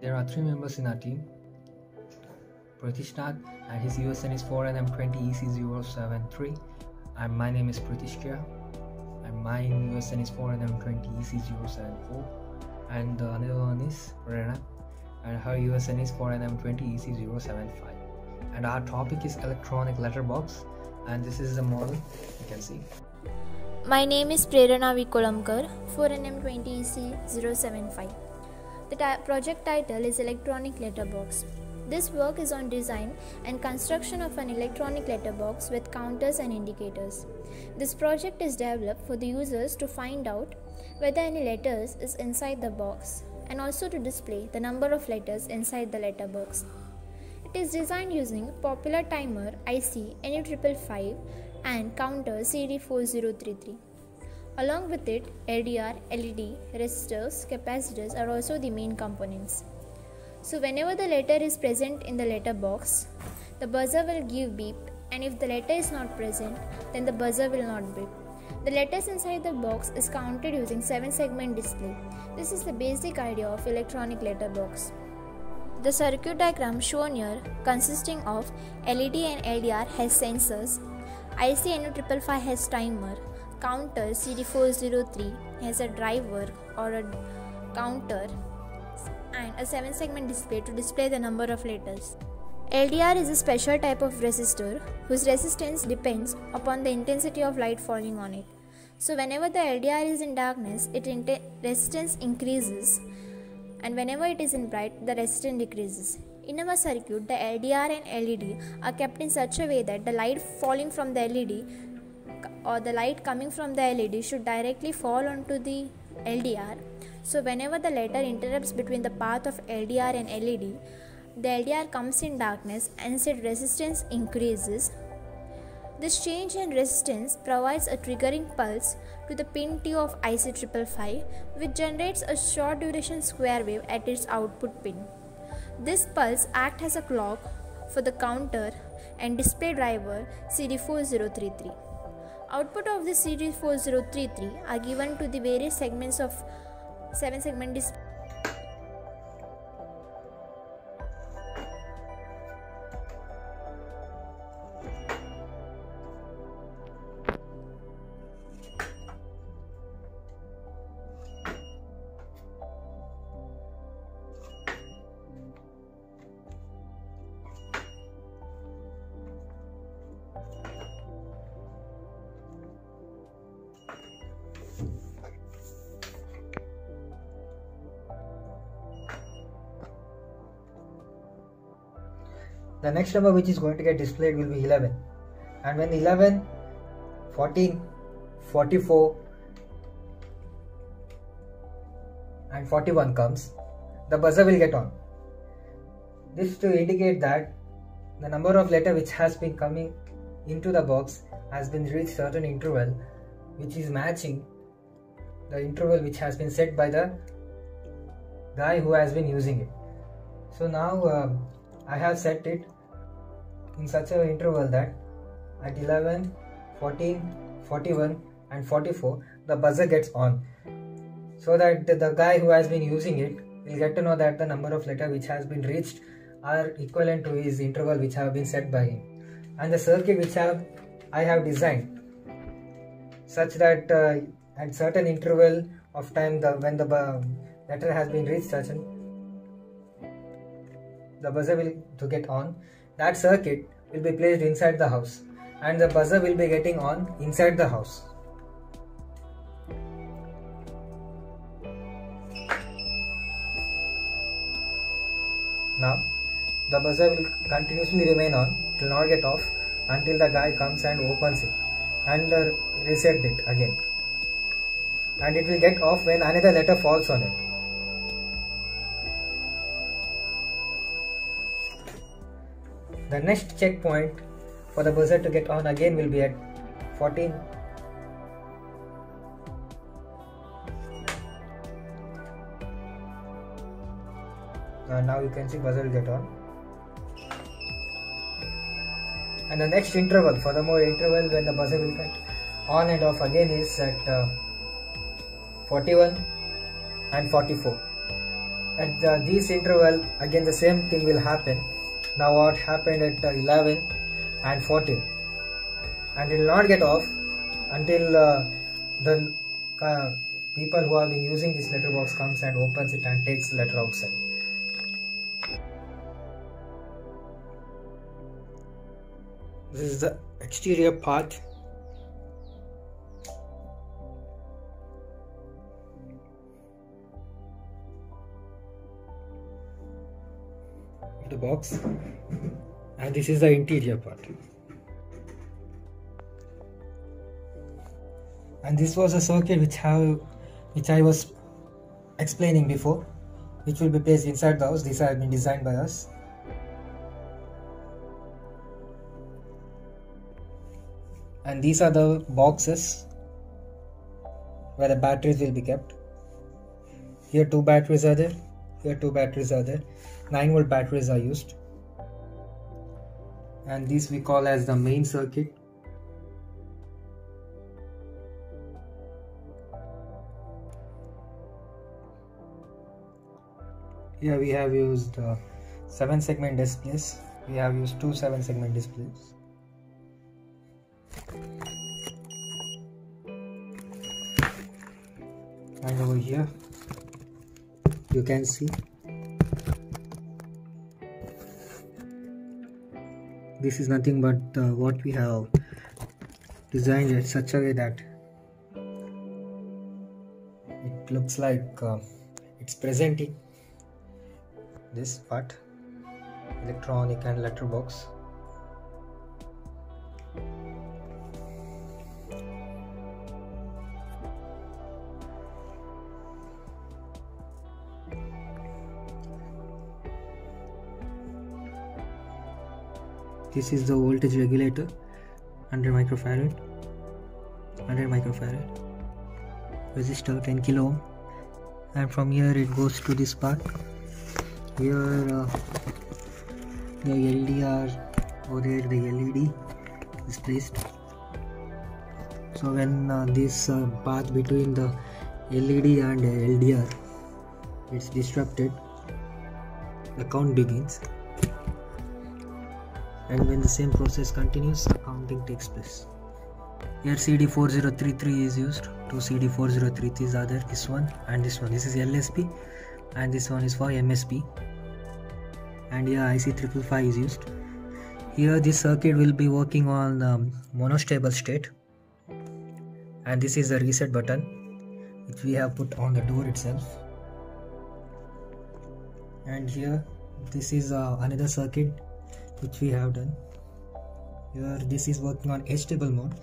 There are 3 members in our team. Pratishnath, and his USN is 4NM20EC073, and my name is Pratishkya, and my USN is 4NM20EC074, and the another one is Prerna, and her USN is 4NM20EC075. And our topic is electronic letterbox, and this is the model you can see. My name is Prerna V. Kolamkar, 4NM20EC075. The project title is Electronic Letterbox. This work is on design and construction of an electronic letterbox with counters and indicators. This project is developed for the users to find out whether any letters is inside the box and also to display the number of letters inside the letterbox. It is designed using popular timer IC NU555 and counter CD4033. Along with it, LDR, LED, resistors, capacitors are also the main components. So whenever the letter is present in the letterbox, the buzzer will give beep, and if the letter is not present, then the buzzer will not beep. The letters inside the box is counted using 7-segment display. This is the basic idea of electronic letterbox. The circuit diagram shown here, consisting of LED and LDR, has sensors, IC NU555 has timer, counter CD403 has a driver or a counter, and a 7-segment display to display the number of letters. LDR is a special type of resistor whose resistance depends upon the intensity of light falling on it. So whenever the LDR is in darkness, its resistance increases, and whenever it is in bright, the resistance decreases. In our circuit, the LDR and LED are kept in such a way that the light falling from the LED or the light coming from the LED should directly fall onto the LDR. So whenever the letter interrupts between the path of LDR and LED, the LDR comes in darkness and its resistance increases. This change in resistance provides a triggering pulse to the pin T of IC555, which generates a short duration square wave at its output pin. This pulse acts as a clock for the counter and display driver CD4033. Output of the CD4033 are given to the various segments of 7-segment display. The next number which is going to get displayed will be 11, and when 11, 14, 44 and 41 comes, the buzzer will get on. This to indicate that the number of letter which has been coming into the box has been reached certain interval which is matching the interval which has been set by the guy who has been using it. So now I have set it in such an interval that at 11, 14, 41 and 44 the buzzer gets on, so that the guy who has been using it will get to know that the number of letters which has been reached are equivalent to his interval which have been set by him. And the circuit which I have designed such that at certain interval of time when the letter has been reached certain, the buzzer will to get on. That circuit will be placed inside the house, and the buzzer will be getting on inside the house. Now the buzzer will continuously remain on, it will not get off until the guy comes and opens it and reset it again, and it will get off when another letter falls on it. The next checkpoint for the buzzer to get on again will be at 14. Now you can see buzzer will get on. And the next interval, furthermore interval when the buzzer will get on and off again is at 41 and 44. At this interval, again the same thing will happen. Now what happened at 11 and 14, and it will not get off until the people who have been using this letterbox comes and opens it and takes the letter outside. This is the exterior part. Of the box, and this is the interior part. And this was a circuit which I was explaining before, which will be placed inside the house. These have been designed by us. And these are the boxes where the batteries will be kept. Here 2 batteries are there, here 2 batteries are there. 9-volt batteries are used, and this we call as the main circuit. Here we have used 7-segment displays. We have used 2 7-segment displays. And over here you can see this is nothing but what we have designed in such a way that it looks like it's presenting this part, electronic and letterbox. This is the voltage regulator, 100 microfarad, resistor 10 kilo ohm, and from here it goes to this part. Here the LDR, over there the LED is placed. So when this path between the LED and LDR is disrupted, the count begins. And when the same process continues, the counting takes place. Here CD4033 is used. 2 CD4033s are there, this one and this one. This is LSP and this one is for MSP. And here IC555 is used. Here this circuit will be working on monostable state. And this is the reset button which we have put on the door itself. And here this is another circuit which we have done. Here this is working on astable mode.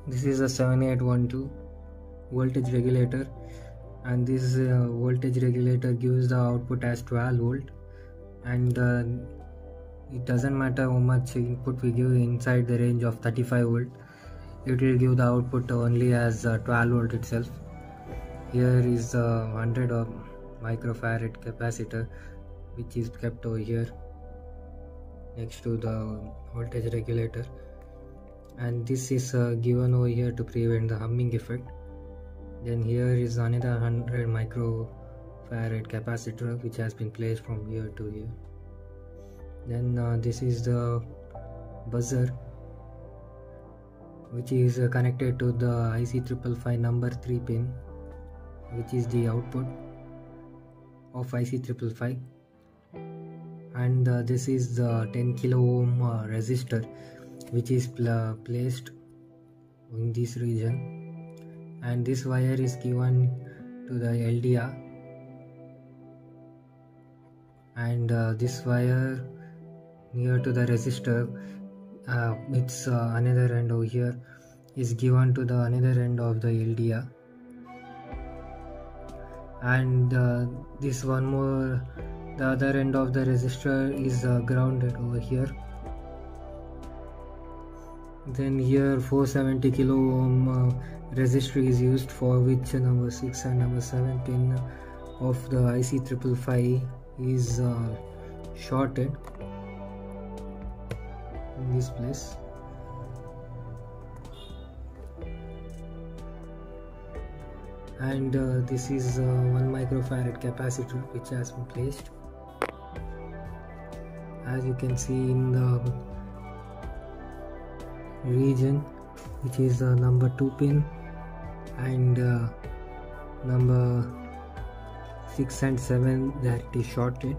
This is a 7812 voltage regulator, and this voltage regulator gives the output as 12 volt, and it doesn't matter how much input we give inside the range of 35 volt, it will give the output only as 12 volt itself. Here is a 100 microfarad capacitor which is kept over here next to the voltage regulator, and this is given over here to prevent the humming effect. Then here is another 100 microfarad capacitor which has been placed from here to here. Then this is the buzzer which is connected to the IC555 number 3 pin, which is the output of IC555. And this is the 10 kilo ohm resistor which is placed in this region, and this wire is given to the LDR, and this wire near to the resistor, it's another end over here, is given to the another end of the LDR, and this one more, the other end of the resistor is grounded over here. Then here 470 kilo ohm resistor is used, for which number 6 and number 7 pin of the IC555 is shorted in this place. and this is 1 microfarad capacitor which has been placed. As you can see in the region, which is number 2 pin and number 6 and 7, that is shorted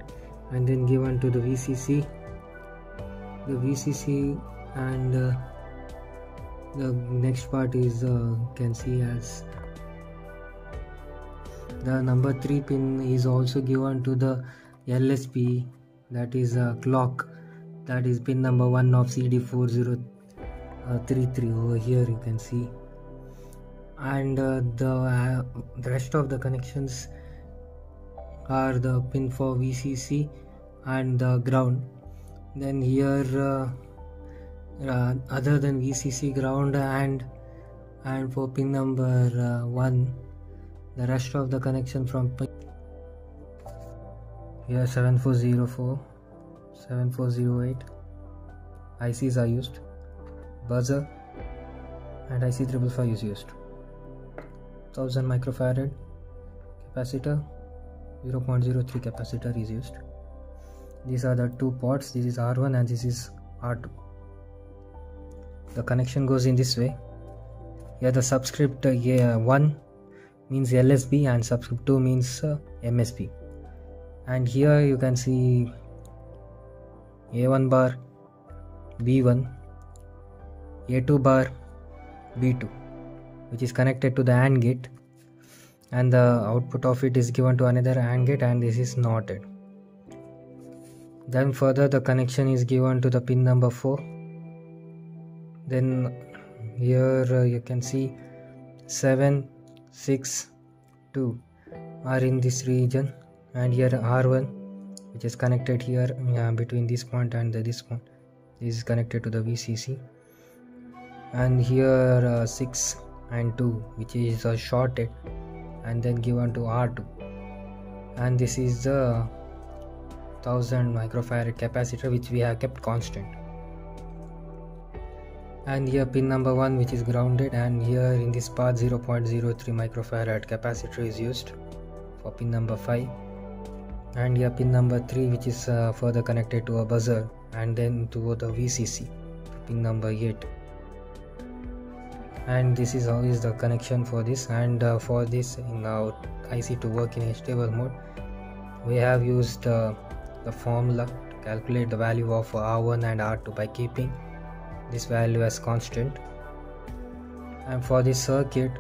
and then given to the VCC. The VCC and the next part is can see as the number 3 pin is also given to the LSB, that is a clock, that is pin number 1 of CD4033 over here you can see. And the rest of the connections are the pin for VCC and the ground. Then here other than VCC, ground and for pin number 1, the rest of the connection from pin here 7404, 7408 ICs are used, buzzer and IC 555 is used. 1000 microfarad capacitor, 0.03 capacitor is used. These are the 2 ports, this is R1 and this is R2. The connection goes in this way. Here the subscript 1 means LSB and subscript 2 means MSB. And here you can see A1 bar B1, A2 bar B2, which is connected to the AND gate, and the output of it is given to another AND gate, and this is NOTed. Then further the connection is given to the pin number 4. Then here you can see 7, 6, 2 are in this region, and here R1, which is connected here between this point and this point, this is connected to the VCC. And here 6 and 2, which is shorted and then given to R2, and this is the 1000 microfarad capacitor which we have kept constant. And here pin number 1, which is grounded, and here in this path 0.03 microfarad capacitor is used for pin number 5. And here pin number 3, which is further connected to a buzzer and then to the VCC, pin number 8. And this is how is the connection for this. And for this in our IC to work in astable mode, we have used the formula to calculate the value of R1 and R2 by keeping this value as constant. And for this circuit,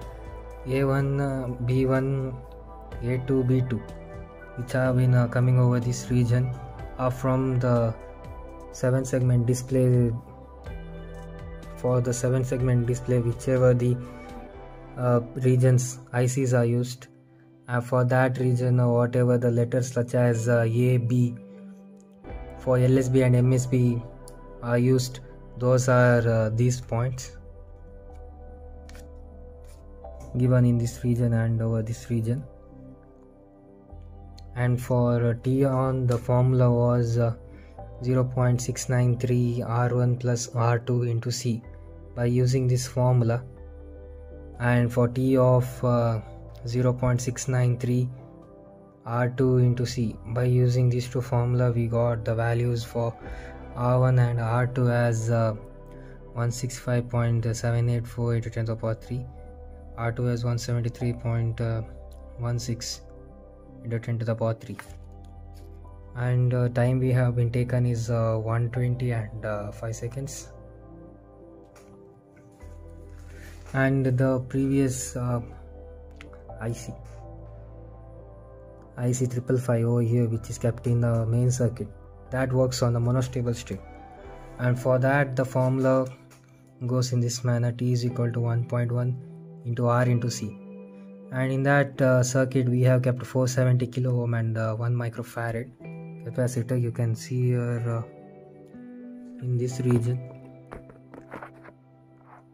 A1, B1, A2, B2, which have been coming over this region, are from the 7-segment display. For the 7-segment display, whichever the regions ICs are used, for that region whatever the letters such as A, B for LSB and MSB are used, those are these points given in this region and over this region. And for T on, the formula was 0.693 R1 plus R2 into C by using this formula. And for T of 0.693 R2 into C, by using these two formula, we got the values for R1 and R2 as 165.784 into 10 to the power 3, R2 as 173.16 into 10 to the power 3. And time we have been taken is 120 and 5 seconds. And the previous IC 555 over here, which is kept in the main circuit, that works on the monostable state. And for that the formula goes in this manner: T is equal to 1.1 into R into C. And in that circuit we have kept 470 kilo ohm and 1 microfarad capacitor. You can see here in this region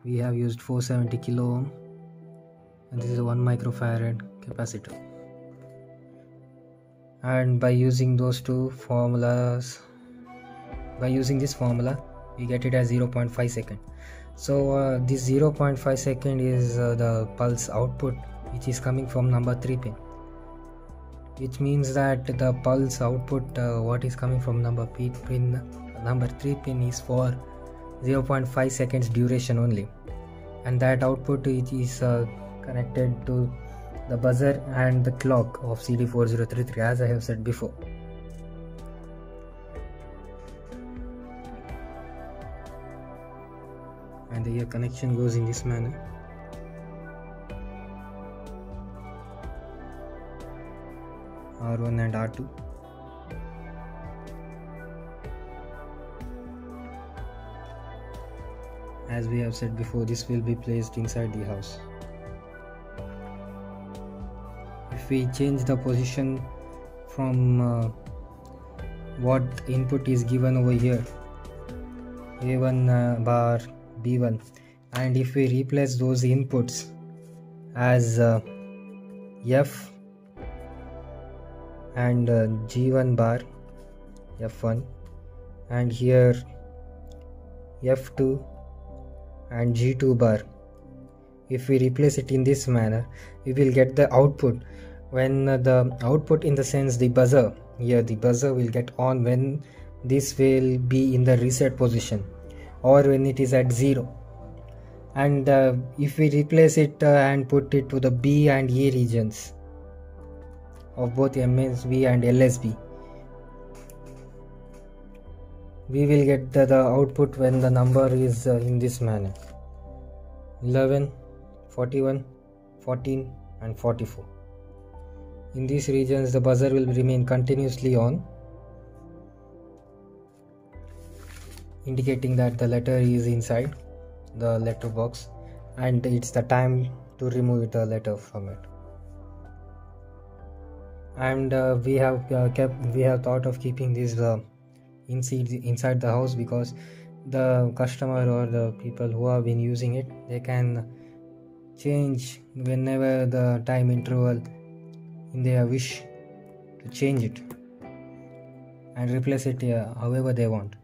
we have used 470 kilo ohm, and this is a 1 microfarad capacitor. And by using those two formulas, by using this formula, we get it as 0.5 second. So this 0.5 second is the pulse output which is coming from number 3 pin, which means that the pulse output what is coming from number 3 pin is for 0.5 seconds duration only, and that output is connected to the buzzer and the clock of CD4033, as I have said before. And the connection goes in this manner. R1 and R2. As we have said before, this will be placed inside the house. If we change the position from what input is given over here, A1 bar, B1, and if we replace those inputs as F and G1 bar, F1, and here F2 and G2 bar, if we replace it in this manner, we will get the output. When the output, in the sense the buzzer, here the buzzer will get on when this will be in the reset position or when it is at 0. And if we replace it and put it to the B and A regions of both MSB and LSB, we will get the output when the number is in this manner: 11, 41, 14 and 44. In these regions the buzzer will remain continuously on, indicating that the letter is inside the letter box and it's the time to remove the letter from it. And we have thought of keeping this inside the house, because the customer or the people who have been using it, they can change whenever the time interval in their wish to change it and replace it however they want.